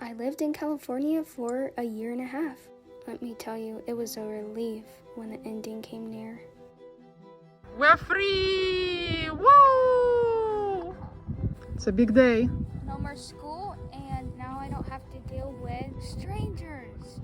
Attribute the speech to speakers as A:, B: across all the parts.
A: I lived in California for a year and a half. Let me tell you, it was a relief when the ending came near.
B: We're free! Woo! It's a big day.
A: No more school, and now I don't have to deal with strangers.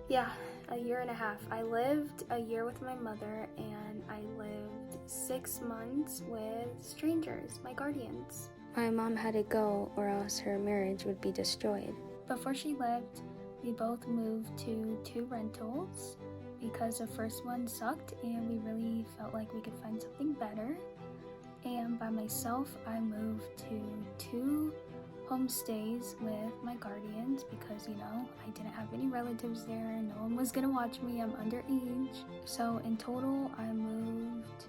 A: Yeah, a year and a half. I lived a year with my mother, and I lived 6 months with strangers, my guardians. My mom had to go, or else her marriage would be destroyed. Before she left, we both moved to 2 rentals because the first one sucked and we really felt like we could find something better. And by myself, I moved to 2 homestays with my guardians because, I didn't have any relatives there. No one was gonna watch me. I'm underage. So in total, I moved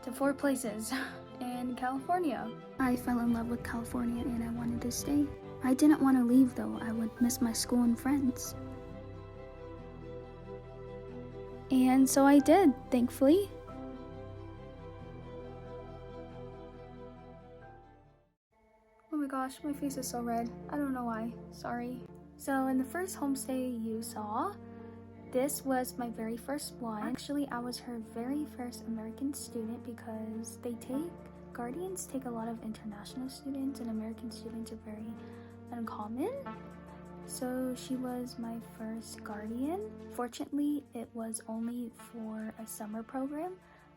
A: to 4 places in California. I fell in love with California and I wanted to stay. I didn't want to leave though. I would miss my school and friends. And so I did, thankfully. Oh my gosh, my face is so red. I don't know why. Sorry. So in the first homestay you saw, this was my very first one. Actually, I was her very first American student because guardians take a lot of international students and American students are very uncommon. So she was my first guardian. Fortunately, it was only for a summer program.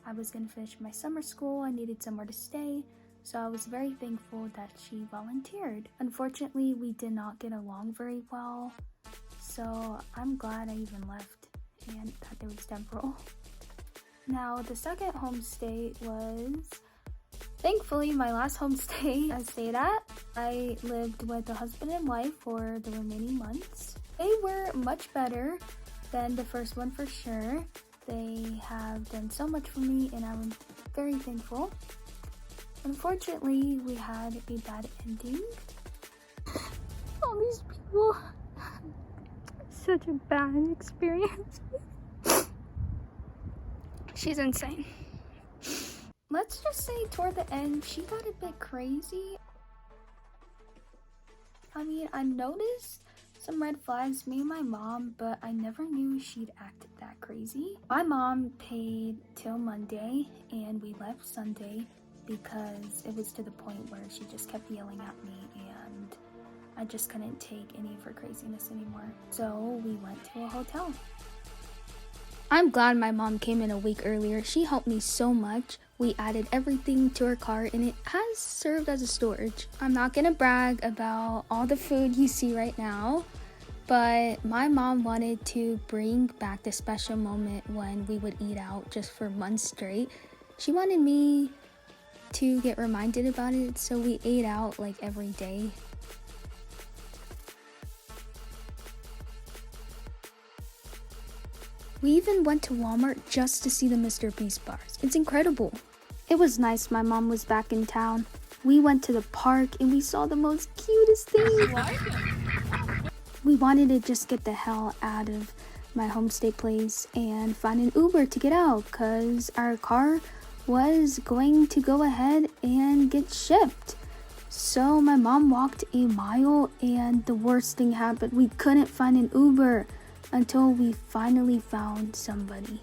A: I was gonna finish my summer school. I needed somewhere to stay. So I was very thankful that she volunteered. Unfortunately, we did not get along very well. So I'm glad I even left and that it was temporal. Now, the second homestay was thankfully my last homestay I stayed at. I lived with a husband and wife for the remaining months. They were much better than the first one for sure. They have done so much for me and I'm very thankful. Unfortunately, we had a bad ending. All these people, such a bad experience. She's insane. Let's just say toward the end, she got a bit crazy. I mean, I noticed some red flags, me and my mom, but I never knew she'd acted that crazy. My mom paid till Monday and we left Sunday because it was to the point where she just kept yelling at me and I just couldn't take any of her craziness anymore. So we went to a hotel. I'm glad my mom came in a week earlier. She helped me so much. We added everything to her car and it has served as a storage. I'm not gonna brag about all the food you see right now, but my mom wanted to bring back the special moment when we would eat out just for months straight. She wanted me to get reminded about it, so we ate out like every day. We even went to Walmart just to see the Mr. Beast bars. It's incredible. It was nice my mom was back in town. We went to the park and we saw the most cutest things. We wanted to just get the hell out of my homestay place and find an Uber to get out because our car was going to go ahead and get shipped. So my mom walked a mile and the worst thing happened. We couldn't find an Uber until we finally found somebody.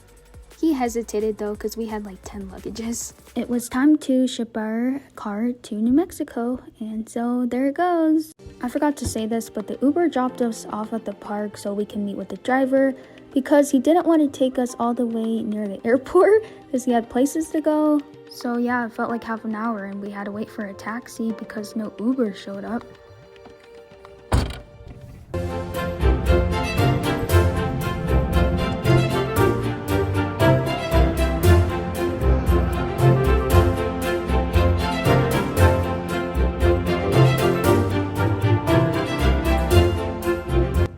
A: He hesitated though because we had like 10 luggages. It was time to ship our car to New Mexico and so there it goes. I forgot to say this, but the Uber dropped us off at the park so we can meet with the driver because he didn't want to take us all the way near the airport because he had places to go. So yeah, it felt like half an hour and we had to wait for a taxi because no Uber showed up.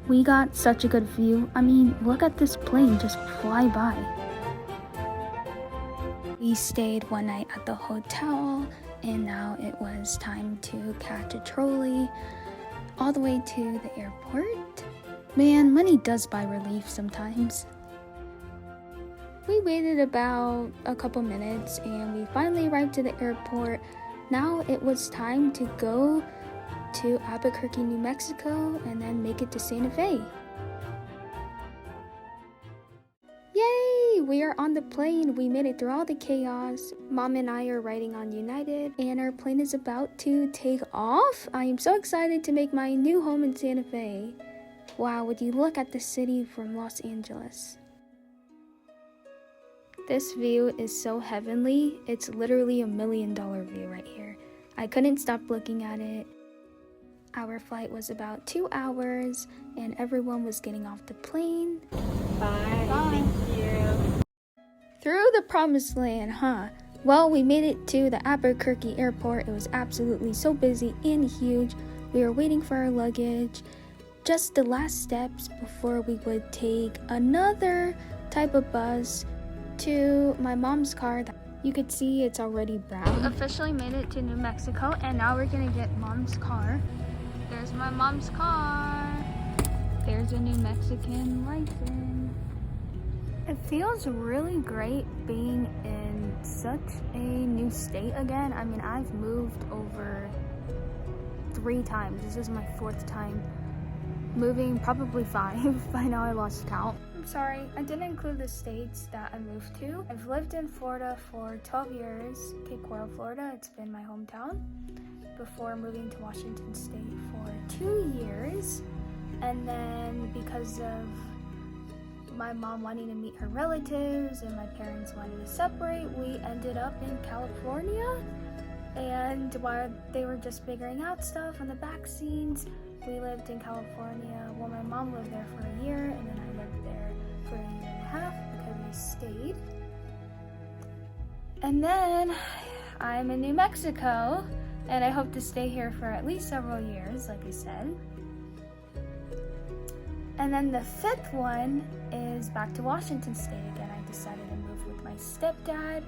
A: We got such a good view. I mean, look at this plane just fly by. We stayed one night at the hotel and now it was time to catch a trolley all the way to the airport. Man, money does buy relief sometimes. We waited about a couple minutes and we finally arrived to the airport. Now it was time to go to Albuquerque, New Mexico, and then make it to Santa Fe. Yay! We are on the plane. We made it through all the chaos. Mom and I are riding on United, and our plane is about to take off. I am so excited to make my new home in Santa Fe. Wow, would you look at the city from Los Angeles? This view is so heavenly. It's literally $1 million view right here. I couldn't stop looking at it. Our flight was about 2 hours, and everyone was getting off the plane.
B: Bye. Thank you.
A: Through the promised land, huh? Well, we made it to the Albuquerque airport. It was absolutely so busy and huge. We were waiting for our luggage. Just the last steps before we would take another type of bus to my mom's car. You could see it's already brown. We officially made it to New Mexico, and now we're gonna get mom's car. There's my mom's car. There's a New Mexican license. It feels really great being in such a new state again. I mean, I've moved over 3 times. This is my 4th time moving, probably 5. By now I lost count. I'm sorry, I didn't include the states that I moved to. I've lived in Florida for 12 years, Cape Coral, Florida. It's been my hometown. Before moving to Washington State for 2 years. And then because of my mom wanting to meet her relatives and my parents wanting to separate, we ended up in California. And while they were just figuring out stuff on the back scenes, we lived in California. Well, my mom lived there for a year, and then I lived there for 1.5 years because we stayed. And then I'm in New Mexico, and I hope to stay here for at least several years, like I said. And then the 5th one is back to Washington State again. I decided to move with my stepdad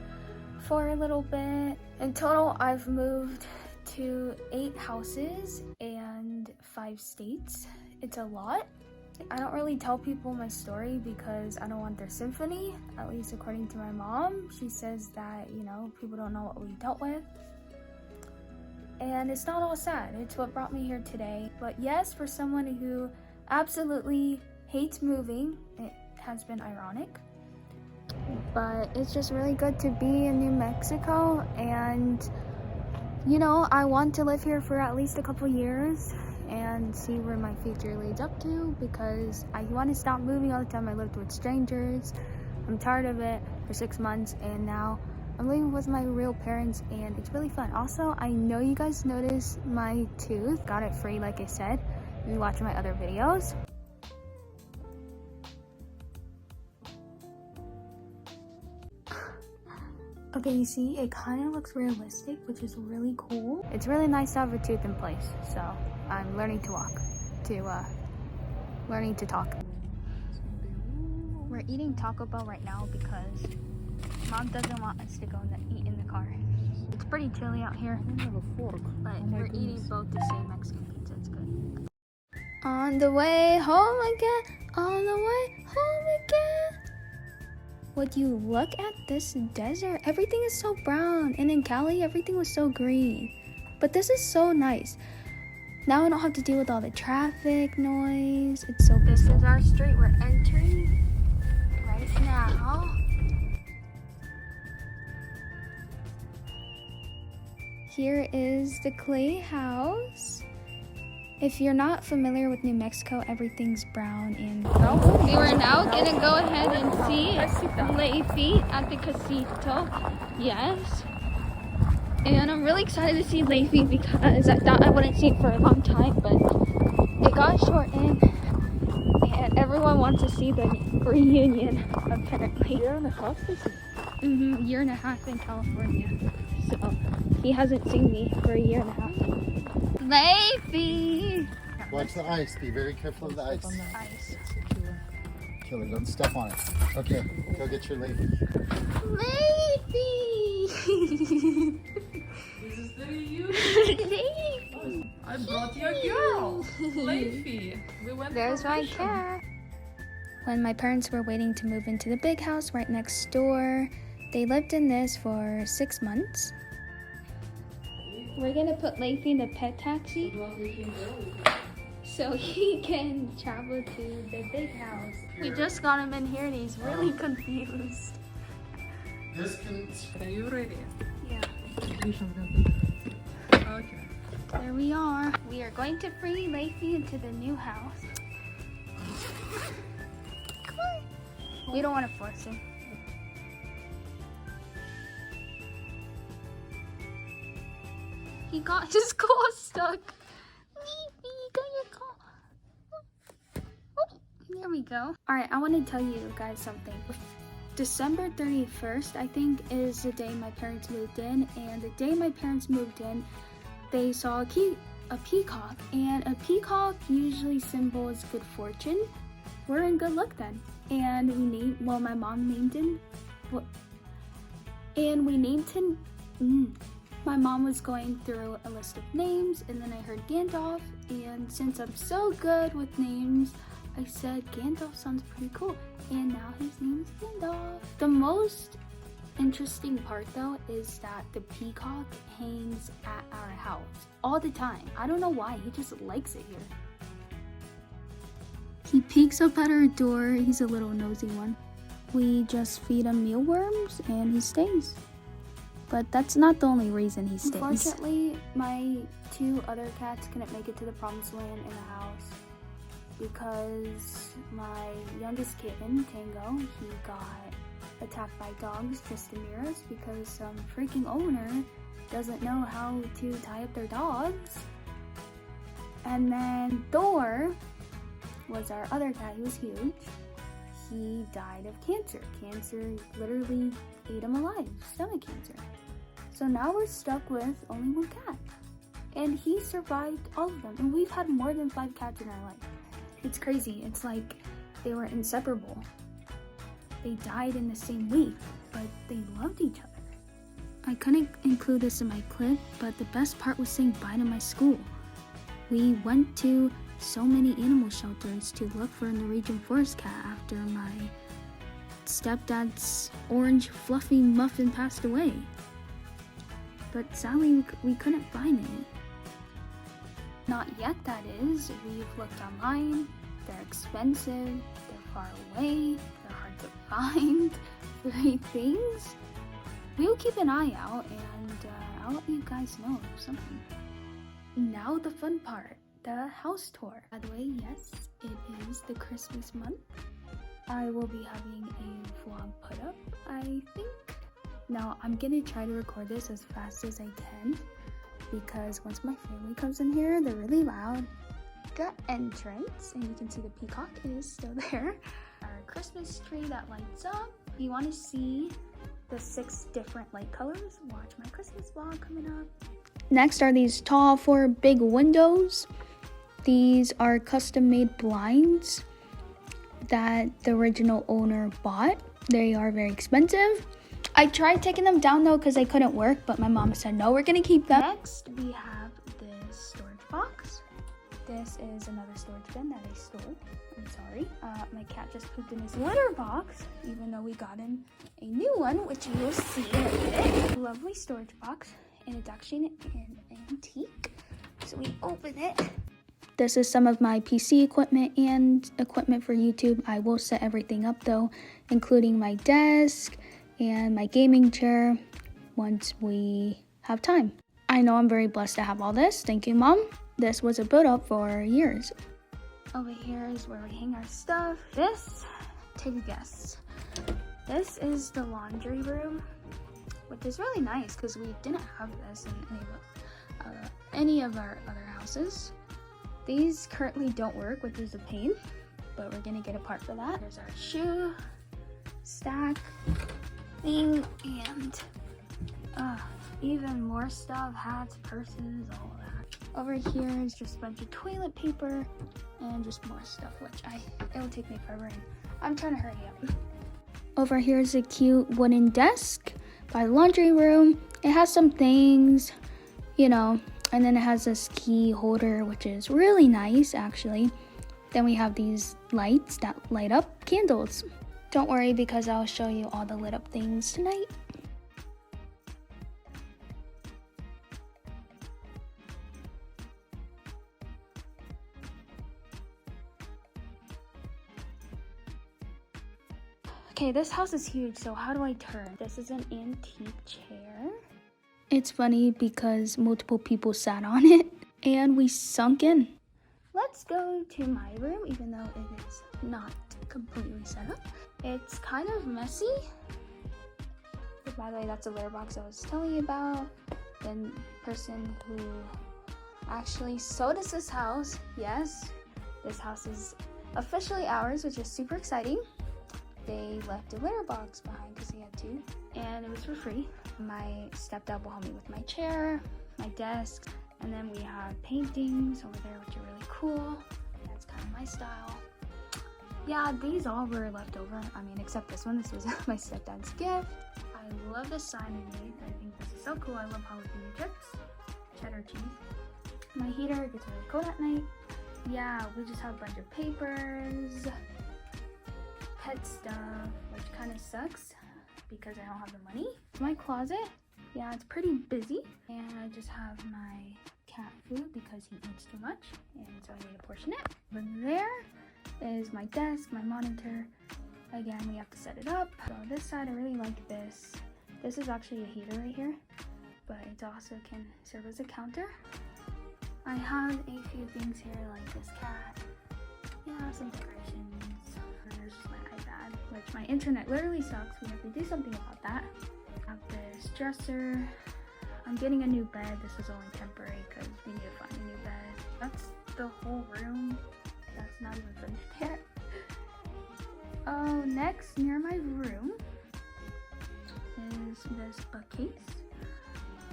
A: for a little bit. In total, I've moved to 8 houses and 5 states. It's a lot. I don't really tell people my story because I don't want their symphony, at least according to my mom. She says that, you know, people don't know what we dealt with. And it's not all sad. It's what brought me here today. But yes, for someone who absolutely hates moving, it has been ironic. But it's just really good to be in New Mexico, and you know, I want to live here for at least a couple years and see where my future leads up to, because I want to stop moving all the time. I lived with strangers. I'm tired of it for 6 months, and now I'm living with my real parents, and it's really fun. Also, I know you guys noticed my tooth. Got it free, like I said. If you watch my other videos. Okay, you see, it kind of looks realistic, which is really cool. It's really nice to have a tooth in place, so I'm learning to walk, learning to talk. We're eating Taco Bell right now because Mom doesn't want us to go and eat in the car. It's pretty chilly out here,
B: I don't have a fork.
A: but
B: Oh my
A: we're
B: goodness.
A: eating both the same Mexican pizza. It's good. On the way home again, on the way home again. Would you look at this desert? Everything is so brown, and in Cali, everything was so green. But this is so nice. Now I don't have to deal with all the traffic noise. It's so peaceful. This is our street we're entering right now. Here is the Clay House. If you're not familiar with New Mexico, everything's brown and we are now gonna go ahead and see Leify at the casito. Yes. And I'm really excited to see Leify because I thought I wouldn't see it for a long time, but it got shortened and everyone wants to see the reunion, apparently.
B: Year and a half,
A: Year and a half in California. So he hasn't seen me for a year and a half. Leify!
C: Watch the ice. Be very careful of the ice.
A: Ice.
C: Killer, don't step on it. Okay, go get your lady.
A: Leify!
B: This is the reunion. I brought you a girl, Leify. We went.
A: There's my cat. When my parents were waiting to move into the big house right next door, they lived in this for 6 months. We're gonna put Leify in the pet taxi so he can travel to the big house. We just got him in here and he's really confused.
C: This can.
B: Are you ready?
A: Yeah.
B: Okay.
A: There we are. We are going to free Leify into the new house. Come on. We don't want to force him. He got his claw stuck. Leify, got your claw. Oh, there we go. All right, I want to tell you guys something. December 31st, I think, is the day my parents moved in. And the day my parents moved in, they saw a peacock. And a peacock usually symbols good fortune. We're in good luck then. And we named, well, my mom named him. And we named him. My mom was going through a list of names, and then I heard Gandalf. And since I'm so good with names, I said Gandalf sounds pretty cool. And now his name is Gandalf. The most interesting part though is that the peacock hangs at our house all the time. I don't know why, he just likes it here. He peeks up at our door. He's a little nosy one. We just feed him mealworms and he stays. But that's not the only reason he stays. Unfortunately, my 2 other cats couldn't make it to the promised land in the house because my youngest kitten, Tango, he got attacked by dogs just to near us because some freaking owner doesn't know how to tie up their dogs. And then Thor was our other cat. He was huge. He died of cancer. Cancer literally ate him alive, stomach cancer. So now we're stuck with only 1 cat. And he survived all of them. And we've had more than 5 cats in our life. It's crazy. It's like they were inseparable. They died in the same week, but they loved each other. I couldn't include this in my clip, but the best part was saying bye to my school. We went to so many animal shelters to look for a Norwegian forest cat after my stepdad's orange fluffy muffin passed away. But sadly, we couldn't find any. Not yet, that is. We've looked online. They're expensive, they're far away, they're hard to find. 3 things. We'll keep an eye out and I'll let you guys know or something. Now the fun part, the house tour. By the way, yes, it is the Christmas month. I will be having a vlog put up, I think. Now, I'm gonna try to record this as fast as I can because once my family comes in here, they're really loud. The entrance, and you can see the peacock is still there. Our Christmas tree that lights up. If you want to see the 6 different light colors, watch my Christmas vlog coming up. Next are these tall 4 big windows. These are custom made blinds that the original owner bought. They are very expensive. I tried taking them down though because they couldn't work, but my mom said no, we're gonna keep them. Next we have this storage box. This is another storage bin that I stole. I'm sorry. My cat just pooped in his litter box, even though we got him a new one, which you will see in a bit. Lovely storage box, and it's actually an antique. So we open it. This is some of my PC equipment and equipment for YouTube. I will set everything up though, including my desk and my gaming chair once we have time. I know I'm very blessed to have all this. Thank you, Mom. This was a build up for years. Over here is where we hang our stuff. This, take a guess. This is the laundry room, which is really nice because we didn't have this in any of our other houses. These currently don't work, which is a pain, but we're gonna get a part for that. There's our shoe stack thing and even more stuff, hats, purses, all of that. Over here is just a bunch of toilet paper and just more stuff, which it'll take me forever and I'm trying to hurry up. Over here is a cute wooden desk by the laundry room. It has some things, you know, and then it has this key holder, which is really nice actually. Then we have these lights that light up candles. Don't worry because I'll show you all the lit up things tonight. Okay, this house is huge, so how do I turn? This is an antique chair. It's funny because multiple people sat on it and we sunk in. Let's go to my room, even though it is not completely set up. It's kind of messy. By the way, that's a litter box I was telling you about. The person who actually sold us this house, yes, this house is officially ours, which is super exciting. They left a litter box behind because they had to, and it was for free. My stepdad will help me with my chair, my desk, and then we have paintings over there, which are really cool. That's kind of my style. Yeah, these all were left over. I mean, except this one. This was my stepdad's gift. I love the sign we made. I think this is so cool. I love jalapeno chips, cheddar cheese. My heater gets really cold at night. Yeah, we just have a bunch of papers, pet stuff, which kind of sucks because I don't have the money. My closet, yeah, it's pretty busy. And I just have my cat food because he eats too much, and so I need to portion it. Over there is my desk, my monitor. Again, we have to set it up. So this side, I really like this. This is actually a heater right here, but it also can serve as a counter. I have a few things here like this cat. Yeah, some decorations. And there's just my iPad, which my internet literally sucks. We have to do something about that. I have this dresser. I'm getting a new bed. This is only temporary because we need to find a new bed. That's the whole room. That's not even finished yet. Oh, next near my room is this bookcase.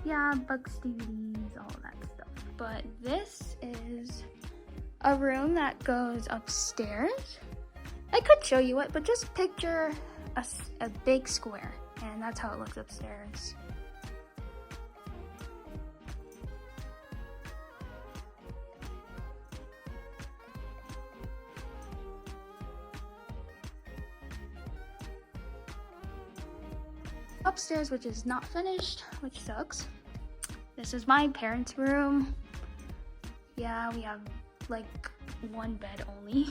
A: Yeah, books, DVDs, all of that stuff. But this is a room that goes upstairs. I could show you it, but just picture a big square, and that's how it looks upstairs. Upstairs, which is not finished, which sucks. This is my parents' room. Yeah, we have like one bed only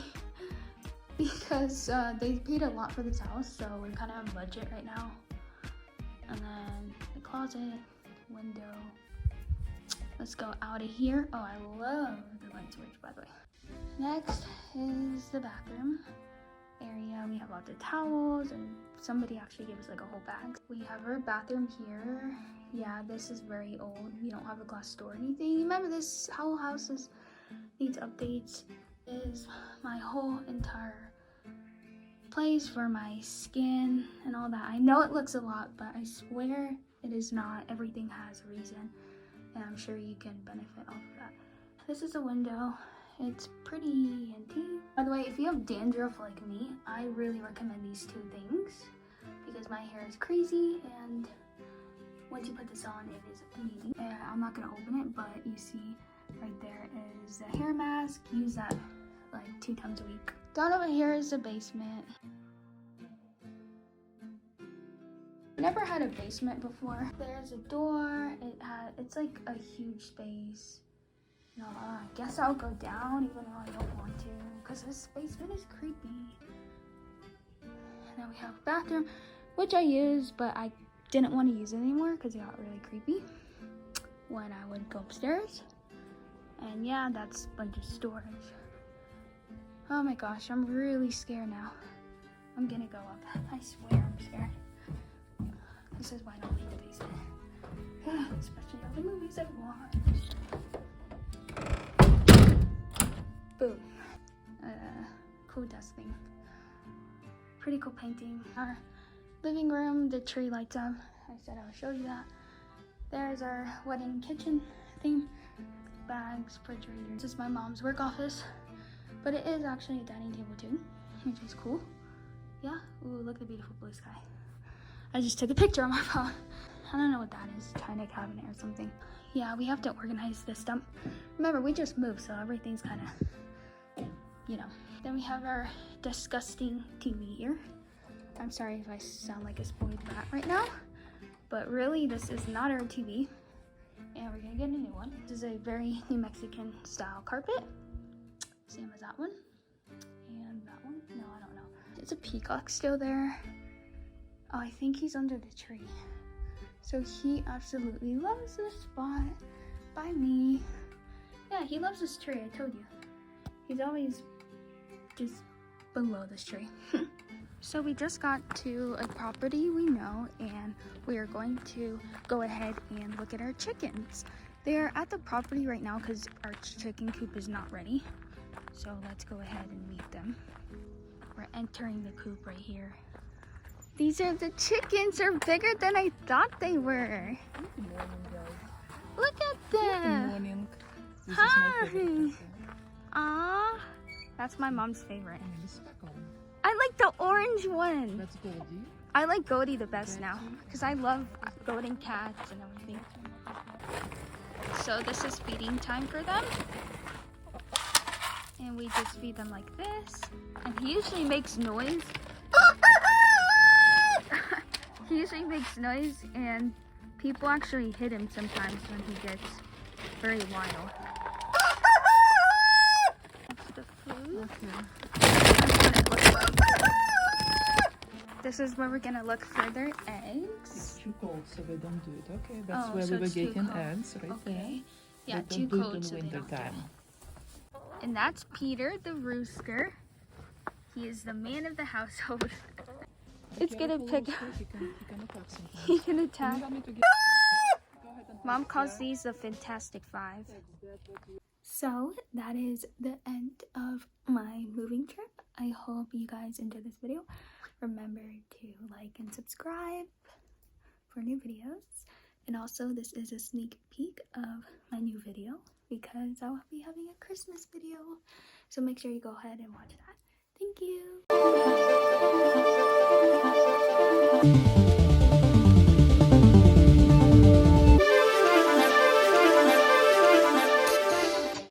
A: because they paid a lot for this house, so we're kind of on budget right now. And then the closet, window. Let's go out of here. Oh, I love the light switch, by the way. Next is the bathroom area. We have lots of towels, and somebody actually gave us like a whole bag. We have our bathroom here. Yeah, this is very old. We don't have a glass door or anything. Remember, this whole house needs updates. Is my whole entire place for my skin and all that. I know it looks a lot, but I swear it is not. Everything has a reason, and I'm sure you can benefit off of that. This is a window. It's pretty antique. By the way, if you have dandruff like me, I really recommend these two things because my hair is crazy, and once you put this on, it is amazing. And I'm not gonna open it, but you see right there is the hair mask. Use that like 2 times a week. Down over here is the basement. Never had a basement before. There's a door. It's like a huge space. No, I guess I'll go down even though I don't want to because this basement is creepy. And then we have a bathroom, which I use, but I didn't want to use it anymore because it got really creepy when I would go upstairs. And yeah, that's a bunch of storage. Oh my gosh, I'm really scared now. I'm gonna go up. I swear I'm scared. This is why I don't leave the basement. Especially all the movies I've watched. Boom. Cool desk thing. Pretty cool painting. Our living room, the tree lights up. I said I would show you that. There's our wedding kitchen theme. Bags, refrigerator. This is my mom's work office, but it is actually a dining table too, which is cool. Yeah. Ooh, look at the beautiful blue sky. I just took a picture on my phone. I don't know what that is, China cabinet or something. Yeah, we have to organize this dump. Remember, we just moved, so everything's kind of, you know. Then we have our disgusting TV here. I'm sorry if I sound like a spoiled brat right now, but really, this is not our TV. And we're gonna get a new one. This is a very New Mexican style carpet. Same as that one. And that one? No, I don't know. It's a peacock still there. Oh, I think he's under the tree. So he absolutely loves this spot by me. Yeah, he loves this tree, I told you. He's always just below this tree. So we just got to a property we know, and we are going to go ahead and look at our chickens. They are at the property right now because our chicken coop is not ready. So let's go ahead and meet them. We're entering the coop right here. These are the chickens. They're bigger than I thought they were.
B: Good morning, guys.
A: Look at
B: Good
A: them.
B: morning. This
A: Hi.
B: is my favorite.
A: Aww. That's my mom's favorite.
B: And this speckle.
A: I like the orange one.
B: That's Goldie.
A: I like Goldie the best now because I love golden cats and everything. So this is feeding time for them. And we just feed them like this. And he usually makes noise. He usually makes noise, and people actually hit him sometimes when he gets very wild. That's the food. This is where we're gonna look for their eggs.
B: It's too cold, so they don't do it. Okay, that's
A: Oh,
B: where
A: so
B: we were
A: it's too
B: getting
A: cold.
B: eggs right
A: Okay.
B: there.
A: Yeah,
B: They
A: too
B: don't do
A: cold,
B: it
A: so
B: in
A: they
B: winter
A: don't do it.
B: time.
A: And that's Peter the rooster. He is the man of the household. It's gonna pick up.
B: He can attack sometimes.
A: He can
B: Can you
A: attack.
B: help me to get... Go ahead and
A: Mom
B: put
A: calls
B: there.
A: these the Fantastic Five.
B: That's what you-
A: So that is the end of my moving trip. I hope you guys enjoyed this video. Remember to like and subscribe for new videos. And also, this is a sneak peek of my new video because I will be having a Christmas video. So make sure you go ahead and watch that. Thank you.